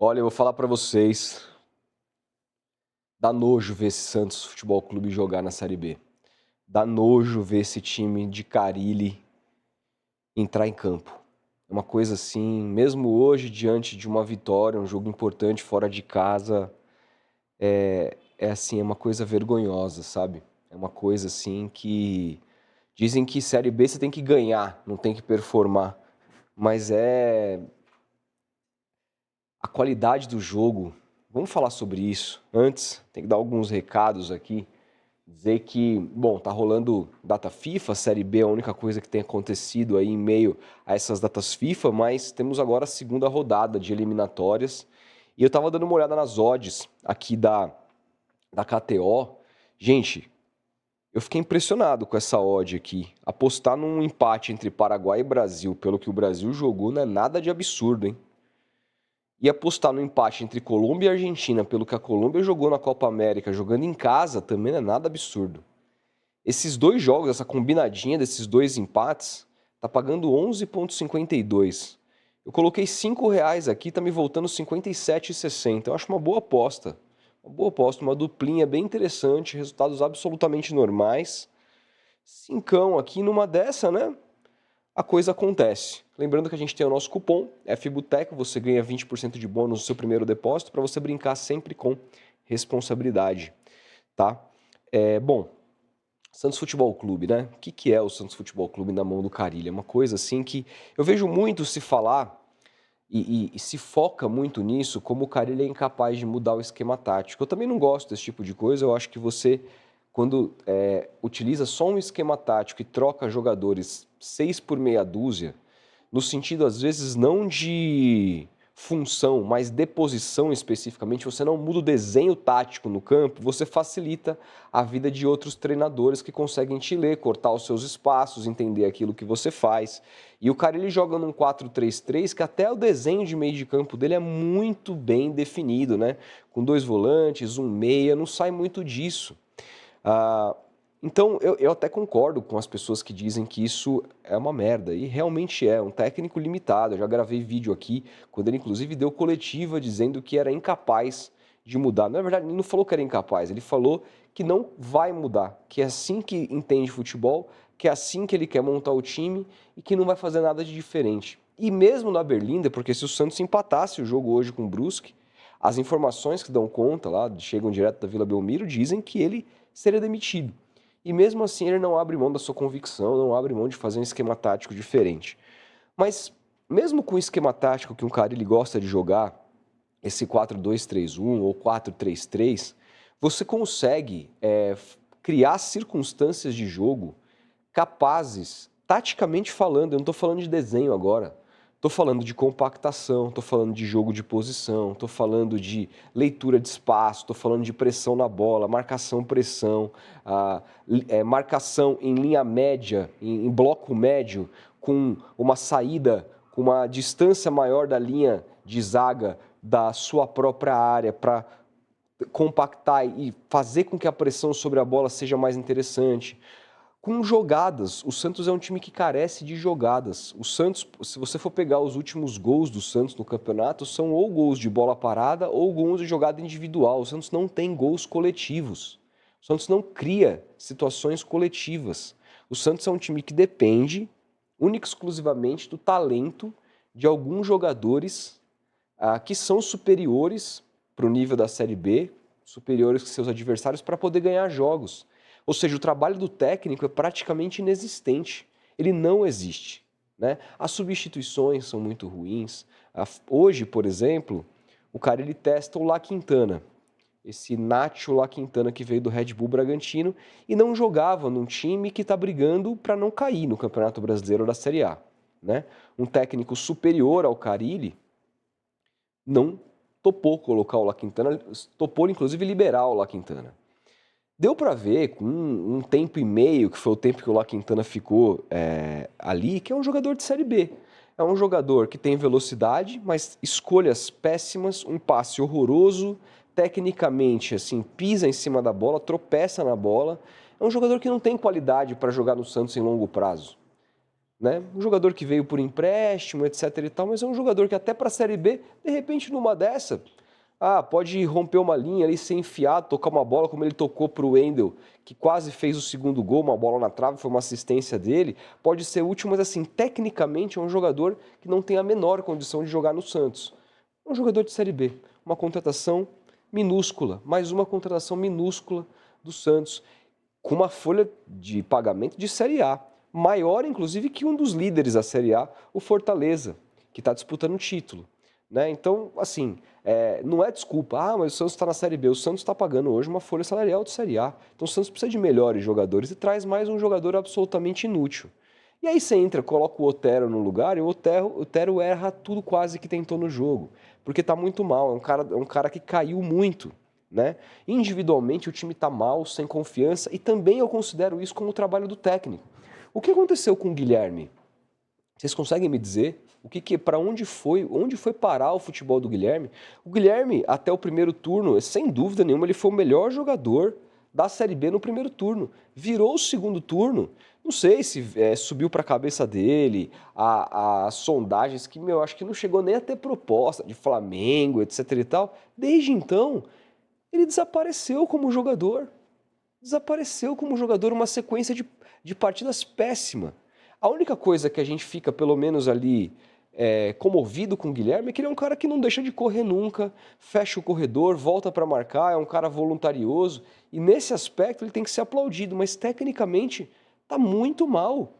Olha, eu vou falar pra vocês, dá nojo ver esse Santos Futebol Clube jogar na Série B. Dá nojo ver esse time de Carille entrar em campo. É uma coisa assim, mesmo hoje, diante de uma vitória, um jogo importante fora de casa, é assim, é uma coisa vergonhosa, sabe? É uma coisa assim que dizem que Série B você tem que ganhar, não tem que performar. Mas é a qualidade do jogo. Vamos falar sobre isso. Antes, tem que dar alguns recados aqui. Dizer que, bom, tá rolando data FIFA, Série B é a única coisa que tem acontecido aí em meio a essas datas FIFA, mas temos agora a segunda rodada de eliminatórias. E eu tava dando uma olhada nas odds aqui da KTO. Gente, eu fiquei impressionado com essa odd aqui. Apostar num empate entre Paraguai e Brasil, pelo que o Brasil jogou, não é nada de absurdo, hein? E apostar no empate entre Colômbia e Argentina, pelo que a Colômbia jogou na Copa América, jogando em casa, também não é nada absurdo. Esses dois jogos, essa combinadinha desses dois empates, tá pagando 11,52. Eu coloquei R$ 5 aqui, tá me voltando 57,60. Eu acho uma boa aposta. Uma boa aposta, uma duplinha bem interessante, resultados absolutamente normais. Cincão aqui numa dessa, né? A coisa acontece. Lembrando que a gente tem o nosso cupom FBUTECO, você ganha 20% de bônus no seu primeiro depósito para você brincar sempre com responsabilidade, tá? Bom, Santos Futebol Clube, né? O que é o Santos Futebol Clube na mão do Carille? É uma coisa assim que eu vejo muito se falar e se foca muito nisso, como o Carille é incapaz de mudar o esquema tático. Eu também não gosto desse tipo de coisa, eu acho que você, quando utiliza só um esquema tático e troca jogadores 6 por meia dúzia, no sentido, às vezes, não de função, mas de posição especificamente, você não muda o desenho tático no campo, você facilita a vida de outros treinadores que conseguem te ler, cortar os seus espaços, entender aquilo que você faz. E o cara, ele joga num 4-3-3 que até o desenho de meio de campo dele é muito bem definido, né? Com dois volantes, um meia, não sai muito disso. Ah, então, eu até concordo com as pessoas que dizem que isso é uma merda, e realmente é, um técnico limitado. Eu já gravei vídeo aqui, quando ele inclusive deu coletiva dizendo que era incapaz de mudar. Na verdade, ele não falou que era incapaz, ele falou que não vai mudar, que é assim que entende futebol, que é assim que ele quer montar o time e que não vai fazer nada de diferente. E mesmo na Berlinda, porque se o Santos empatasse o jogo hoje com o Brusque, as informações que dão conta lá, chegam direto da Vila Belmiro, dizem que ele seria demitido. E mesmo assim ele não abre mão da sua convicção, não abre mão de fazer um esquema tático diferente. Mas mesmo com o esquema tático que um cara ele gosta de jogar, esse 4-2-3-1 ou 4-3-3, você consegue criar circunstâncias de jogo capazes, taticamente falando, eu não estou falando de desenho agora, estou falando de compactação, estou falando de jogo de posição, estou falando de leitura de espaço, estou falando de pressão na bola, marcação-pressão, marcação em linha média, em bloco médio, com uma saída, com uma distância maior da linha de zaga da sua própria área para compactar e fazer com que a pressão sobre a bola seja mais interessante. Com jogadas, o Santos é um time que carece de jogadas. O Santos, se você for pegar os últimos gols do Santos no campeonato, são ou gols de bola parada ou gols de jogada individual. O Santos não tem gols coletivos. O Santos não cria situações coletivas. O Santos é um time que depende única e exclusivamente do talento de alguns jogadores que são superiores para o nível da Série B, superiores que seus adversários para poder ganhar jogos. Ou seja, o trabalho do técnico é praticamente inexistente. Ele não existe, né? As substituições são muito ruins. Hoje, por exemplo, o cara ele testa o La Quintana, esse Nacho La Quintana que veio do Red Bull Bragantino e não jogava num time que está brigando para não cair no Campeonato Brasileiro da Série A, né? Um técnico superior ao Carille não topou colocar o La Quintana, topou inclusive liberar o La Quintana. Deu para ver com um tempo e meio, que foi o tempo que o La Quintana ficou ali, que é um jogador de Série B. É um jogador que tem velocidade, mas escolhas péssimas, um passe horroroso, tecnicamente, assim, pisa em cima da bola, tropeça na bola. É um jogador que não tem qualidade para jogar no Santos em longo prazo, né? Um jogador que veio por empréstimo, etc e tal, mas é um jogador que até para a Série B, de repente numa dessa, pode romper uma linha ali, ser enfiado, tocar uma bola como ele tocou para o Wendel, que quase fez o segundo gol, uma bola na trave, foi uma assistência dele, pode ser útil, mas assim, tecnicamente é um jogador que não tem a menor condição de jogar no Santos. É um jogador de Série B, uma contratação minúscula, mais uma contratação minúscula do Santos, com uma folha de pagamento de Série A, maior inclusive que um dos líderes da Série A, o Fortaleza, que está disputando o título. Né? Então, assim, não é desculpa, mas o Santos está na Série B, o Santos está pagando hoje uma folha salarial de Série A. Então o Santos precisa de melhores jogadores e traz mais um jogador absolutamente inútil. E aí você entra, coloca o Otero no lugar e o Otero erra tudo quase que tentou no jogo, porque está muito mal, é um cara que caiu muito. Né? Individualmente o time está mal, sem confiança, e também eu considero isso como o trabalho do técnico. O que aconteceu com o Guilherme? Vocês conseguem me dizer para onde foi parar o futebol do Guilherme? O Guilherme, até o primeiro turno, sem dúvida nenhuma, ele foi o melhor jogador da Série B no primeiro turno. Virou o segundo turno, não sei se subiu para a cabeça dele, as sondagens que, acho que não chegou nem a ter proposta de Flamengo, etc e tal. Desde então, ele desapareceu como jogador. Desapareceu como jogador, uma sequência de partidas péssima. A única coisa que a gente fica, pelo menos ali, comovido com o Guilherme é que ele é um cara que não deixa de correr nunca, fecha o corredor, volta para marcar, é um cara voluntarioso. E nesse aspecto ele tem que ser aplaudido, mas tecnicamente tá muito mal.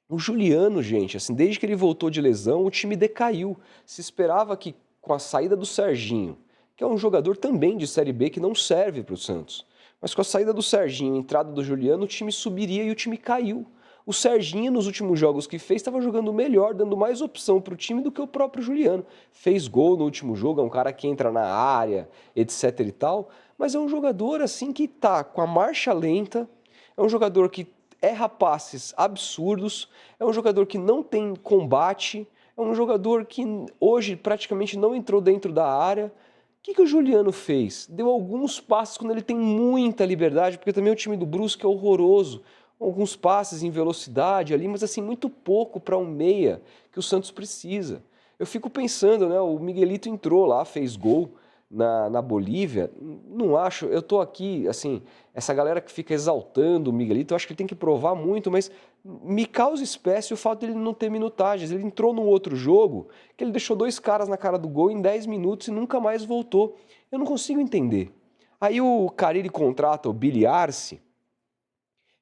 O Juliano, gente, assim, desde que ele voltou de lesão, o time decaiu. Se esperava que com a saída do Serginho, que é um jogador também de Série B que não serve para o Santos, mas com a saída do Serginho e a entrada do Juliano, o time subiria e o time caiu. O Serginho, nos últimos jogos que fez, estava jogando melhor, dando mais opção para o time do que o próprio Juliano. Fez gol no último jogo, é um cara que entra na área, etc e tal, mas é um jogador assim que tá com a marcha lenta, é um jogador que erra passes absurdos, é um jogador que não tem combate, é um jogador que hoje praticamente não entrou dentro da área. O que o Juliano fez? Deu alguns passes quando ele tem muita liberdade, porque também o time do Brusque é horroroso. Alguns passes em velocidade ali, mas assim, muito pouco para um meia que o Santos precisa. Eu fico pensando, né? O Miguelito entrou lá, fez gol na Bolívia. Não acho, eu tô aqui, assim, essa galera que fica exaltando o Miguelito, eu acho que ele tem que provar muito, mas me causa espécie o fato dele não ter minutagens. Ele entrou num outro jogo que ele deixou 2 caras na cara do gol em 10 minutos e nunca mais voltou. Eu não consigo entender. Aí o Carille contrata o Billy Arce,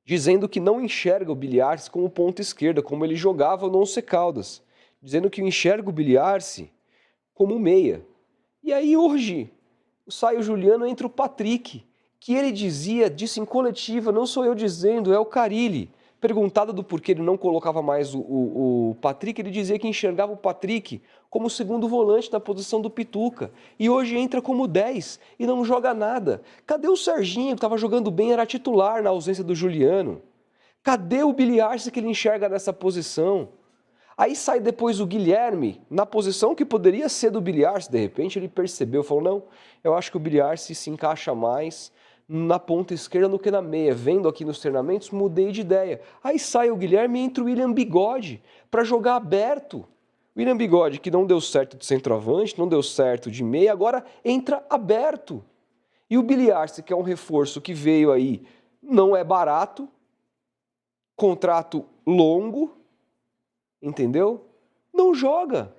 dizendo que não enxerga o Billy Arce como ponta esquerda, como ele jogava no Once Caldas, dizendo que enxerga o Billy Arce como meia. E aí hoje sai o Juliano, entra o Patrick, que ele disse em coletiva, não sou eu dizendo, é o Carille. Perguntado do porquê ele não colocava mais o Patrick, ele dizia que enxergava o Patrick como segundo volante na posição do Pituca. E hoje entra como 10 e não joga nada. Cadê o Serginho, que estava jogando bem, era titular na ausência do Juliano? Cadê o Billy Arce que ele enxerga nessa posição? Aí sai depois o Guilherme, na posição que poderia ser do Billy Arce, de repente ele percebeu, falou, não, eu acho que o Billy Arce se encaixa mais na ponta esquerda do que na meia. Vendo aqui nos treinamentos, mudei de ideia. Aí sai o Guilherme e entra o William Bigode para jogar aberto. O William Bigode, que não deu certo de centroavante, não deu certo de meia, agora entra aberto. E o Billy Arce, que é um reforço que veio aí, não é barato, contrato longo, entendeu? Não joga.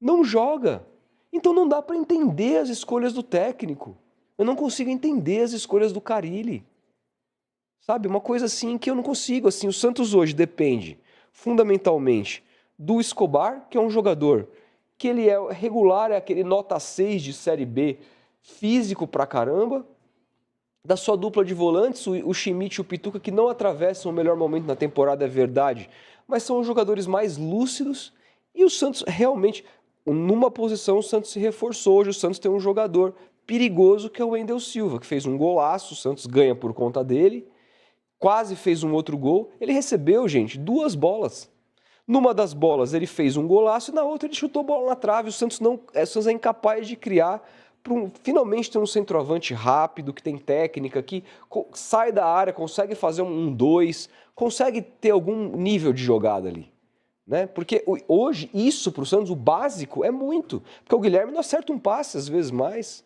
Não joga. Então não dá para entender as escolhas do técnico. Eu não consigo entender as escolhas do Carille. Sabe? Uma coisa assim que eu não consigo. Assim, o Santos hoje depende fundamentalmente do Escobar, que é um jogador que ele é regular, é aquele nota 6 de Série B, físico pra caramba. Da sua dupla de volantes, o Schmidt e o Pituca, que não atravessam o melhor momento na temporada, é verdade, mas são os jogadores mais lúcidos. E o Santos realmente, numa posição, o Santos se reforçou. Hoje o Santos tem um jogador perigoso que é o Wendel Silva, que fez um golaço, o Santos ganha por conta dele, quase fez um outro gol. Ele recebeu, gente, 2 bolas. Numa das bolas ele fez um golaço e na outra ele chutou a bola na trave. O Santos é incapaz de criar finalmente ter um centroavante rápido, que tem técnica, que sai da área, consegue fazer um 2, consegue ter algum nível de jogada ali. Né? Porque hoje, isso para o Santos, o básico, é muito. Porque o Guilherme não acerta um passe, às vezes mais.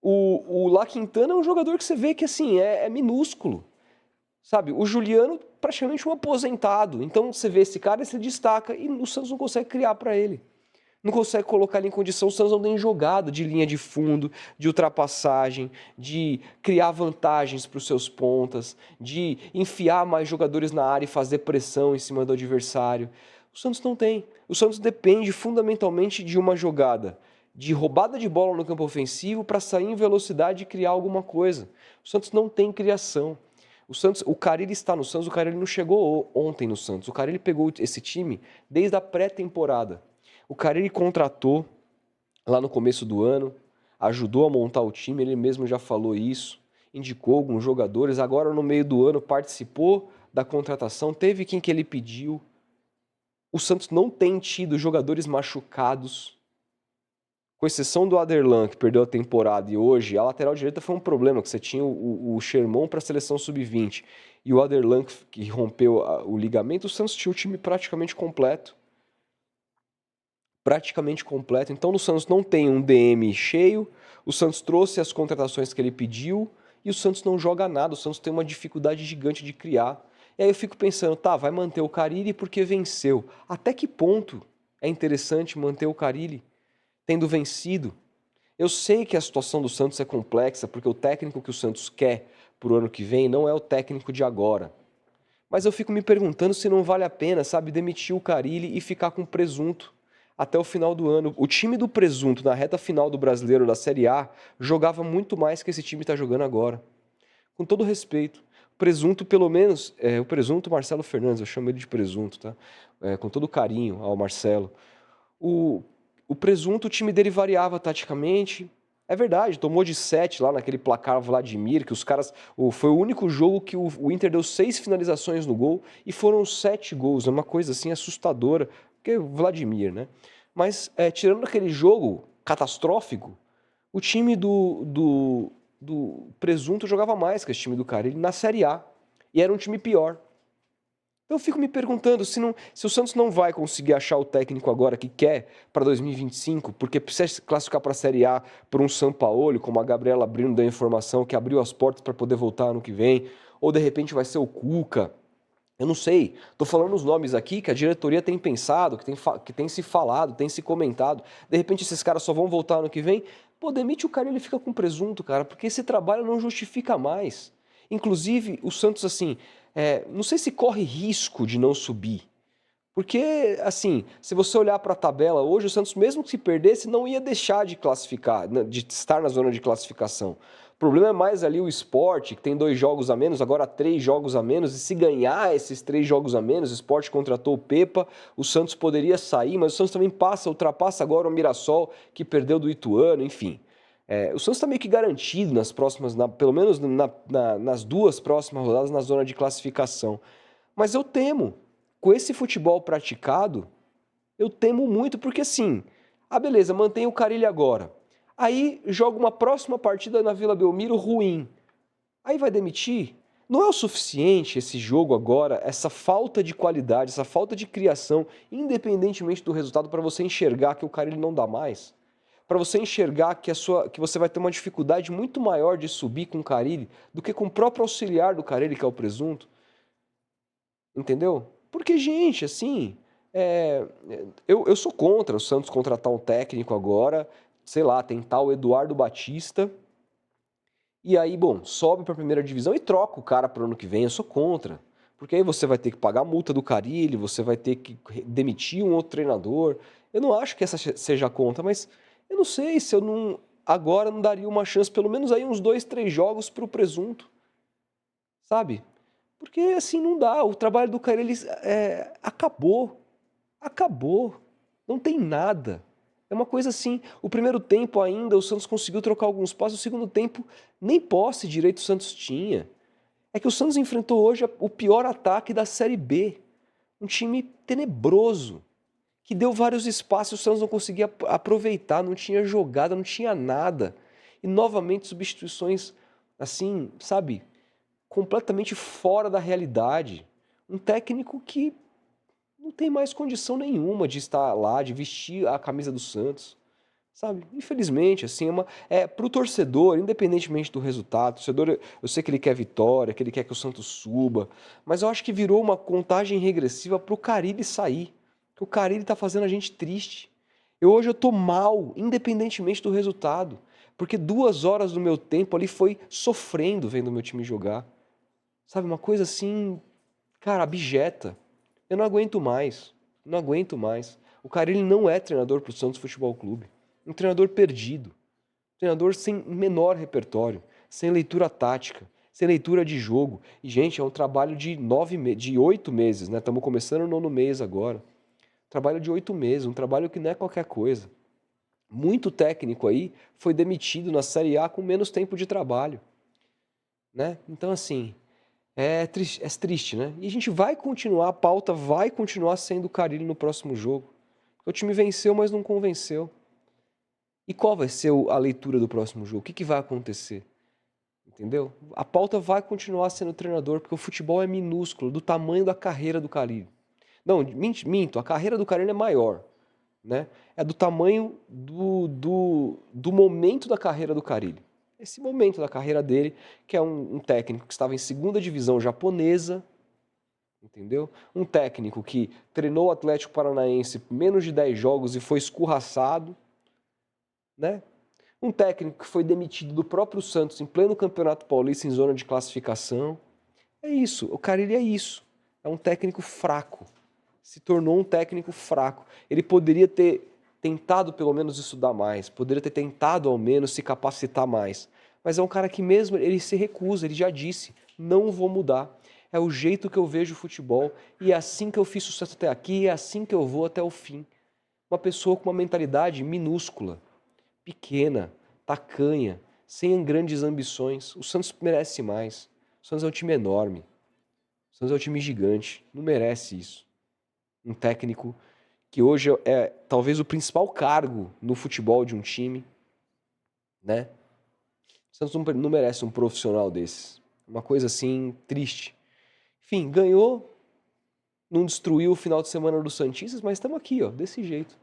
O La Quintana é um jogador que você vê que assim, é minúsculo. Sabe? O Juliano, praticamente um aposentado. Então você vê esse cara e se destaca e o Santos não consegue criar para ele. Não consegue colocar ele em condição, o Santos não tem jogada de linha de fundo, de ultrapassagem, de criar vantagens para os seus pontas, de enfiar mais jogadores na área e fazer pressão em cima do adversário. O Santos não tem. O Santos depende fundamentalmente de uma jogada de roubada de bola no campo ofensivo para sair em velocidade e criar alguma coisa. O Santos não tem criação. O Carille está no Santos, o Carille não chegou ontem no Santos. O Carille pegou esse time desde a pré-temporada. O Carille contratou lá no começo do ano, ajudou a montar o time, ele mesmo já falou isso, indicou alguns jogadores, agora no meio do ano participou da contratação, teve quem que ele pediu. O Santos não tem tido jogadores machucados, com exceção do Aderlan, que perdeu a temporada, e hoje a lateral direita foi um problema, que você tinha o Sherman para a seleção sub-20 e o Aderlan que rompeu o ligamento, o Santos tinha o time praticamente completo. Então no Santos não tem um DM cheio, o Santos trouxe as contratações que ele pediu e o Santos não joga nada, o Santos tem uma dificuldade gigante de criar. E aí eu fico pensando, tá, vai manter o Carille porque venceu. Até que ponto é interessante manter o Carille tendo vencido? Eu sei que a situação do Santos é complexa, porque o técnico que o Santos quer para o ano que vem não é o técnico de agora. Mas eu fico me perguntando se não vale a pena, sabe, demitir o Carille e ficar com o Presunto até o final do ano. O time do Presunto na reta final do Brasileiro da Série A jogava muito mais que esse time está jogando agora. Com todo respeito. O Presunto, pelo menos, o Presunto Marcelo Fernandes, eu chamo ele de Presunto, tá? Com todo carinho ao Marcelo. O Presunto, o time dele variava taticamente. É verdade, tomou de 7 lá naquele placar Vladimir, que os caras... Foi o único jogo que o Inter deu 6 finalizações no gol e foram 7 gols. É uma coisa assim assustadora, porque o Vladimir, né? Mas tirando aquele jogo catastrófico, o time do Presunto jogava mais que esse time do Carille na Série A. E era um time pior. Eu fico me perguntando se o Santos não vai conseguir achar o técnico agora que quer para 2025, porque precisa se classificar para a Série A por um Sampaoli, como a Gabriela Brino deu informação, que abriu as portas para poder voltar ano que vem, ou de repente vai ser o Cuca. Eu não sei, estou falando os nomes aqui que a diretoria tem pensado, que tem se falado, tem se comentado. De repente esses caras só vão voltar ano que vem. Pô, demite o cara e ele fica com presunto, cara, porque esse trabalho não justifica mais. Inclusive, o Santos, assim, não sei se corre risco de não subir. Porque, assim, se você olhar para a tabela hoje, o Santos, mesmo que se perdesse, não ia deixar de classificar, de estar na zona de classificação. O problema é mais ali o Sport, que tem 2 jogos a menos, agora 3 jogos a menos, e se ganhar esses 3 jogos a menos, o Sport contratou o Pepa, o Santos poderia sair, mas o Santos também ultrapassa agora o Mirassol, que perdeu do Ituano, enfim. O Santos está meio que garantido nas próximas, pelo menos nas 2 próximas rodadas na zona de classificação. Mas eu temo, com esse futebol praticado, eu temo muito, porque assim, beleza, mantém o Carille agora. Aí joga uma próxima partida na Vila Belmiro ruim. Aí vai demitir? Não é o suficiente esse jogo agora, essa falta de qualidade, essa falta de criação, independentemente do resultado, para você enxergar que o Carille não dá mais? Para você enxergar que você vai ter uma dificuldade muito maior de subir com o Carille do que com o próprio auxiliar do Carille, que é o Presunto? Entendeu? Porque, gente, assim, eu sou contra o Santos contratar um técnico agora, sei lá, tentar o Eduardo Batista, e aí, bom, sobe para a primeira divisão e troca o cara para o ano que vem, eu sou contra. Porque aí você vai ter que pagar a multa do Carille, você vai ter que demitir um outro treinador. Eu não acho que essa seja a conta, mas eu não sei se eu não agora não daria uma chance, pelo menos aí uns 2, 3 jogos para o Presunto, sabe? Porque assim não dá, o trabalho do Carille acabou, não tem nada. É uma coisa assim, o primeiro tempo ainda o Santos conseguiu trocar alguns passos, o segundo tempo nem posse direito o Santos tinha. É que o Santos enfrentou hoje o pior ataque da Série B, um time tenebroso, que deu vários espaços, o Santos não conseguia aproveitar, não tinha jogada, não tinha nada. E novamente substituições assim, sabe, completamente fora da realidade. Um técnico que não tem mais condição nenhuma de estar lá, de vestir a camisa do Santos, sabe? Infelizmente, assim, pro torcedor, independentemente do resultado, o torcedor, eu sei que ele quer vitória, que ele quer que o Santos suba, mas eu acho que virou uma contagem regressiva pro Carille sair, que o Carille tá fazendo a gente triste. Hoje eu tô mal, independentemente do resultado, porque 2 horas do meu tempo ali foi sofrendo vendo o meu time jogar. Sabe, uma coisa assim, cara, abjeta. Eu não aguento mais. Não aguento mais. O Carille não é treinador pro Santos Futebol Clube. Um treinador perdido. Um treinador sem menor repertório, sem leitura tática, sem leitura de jogo. E, gente, é um trabalho de 8 meses, né? Estamos começando o 9º mês agora. Trabalho de 8 meses, um trabalho que não é qualquer coisa. Muito técnico aí foi demitido na Série A com menos tempo de trabalho, né? Então, assim, é triste, né? E a gente vai continuar, a pauta vai continuar sendo o Carille no próximo jogo. O time venceu, mas não convenceu. E qual vai ser a leitura do próximo jogo? O que vai acontecer? Entendeu? A pauta vai continuar sendo o treinador, porque o futebol é minúsculo, do tamanho da carreira do Carille. Não, minto, a carreira do Carille é maior, né? É do tamanho do momento da carreira do Carille. Esse momento da carreira dele, que é um técnico que estava em 2ª divisão japonesa, entendeu? Um técnico que treinou o Atlético Paranaense menos de 10 jogos e foi escorraçado, né? Um técnico que foi demitido do próprio Santos em pleno Campeonato Paulista em zona de classificação. É isso, o Carille é isso. É um técnico fraco. Se tornou um técnico fraco. Ele poderia ter tentado pelo menos estudar mais, poderia ter tentado ao menos se capacitar mais. Mas é um cara que mesmo ele se recusa, ele já disse, não vou mudar. É o jeito que eu vejo o futebol e é assim que eu fiz sucesso até aqui e é assim que eu vou até o fim. Uma pessoa com uma mentalidade minúscula, pequena, tacanha, sem grandes ambições. O Santos merece mais. O Santos é um time enorme. O Santos é um time gigante. Não merece isso. Um técnico que hoje é talvez o principal cargo no futebol de um time, né? O Santos não merece um profissional desses. Uma coisa assim, triste. Enfim, ganhou, não destruiu o final de semana dos Santistas, mas estamos aqui, ó, desse jeito.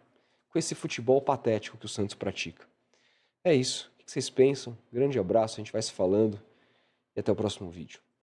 Com esse futebol patético que o Santos pratica. É isso. O que vocês pensam? Grande abraço, a gente vai se falando e até o próximo vídeo.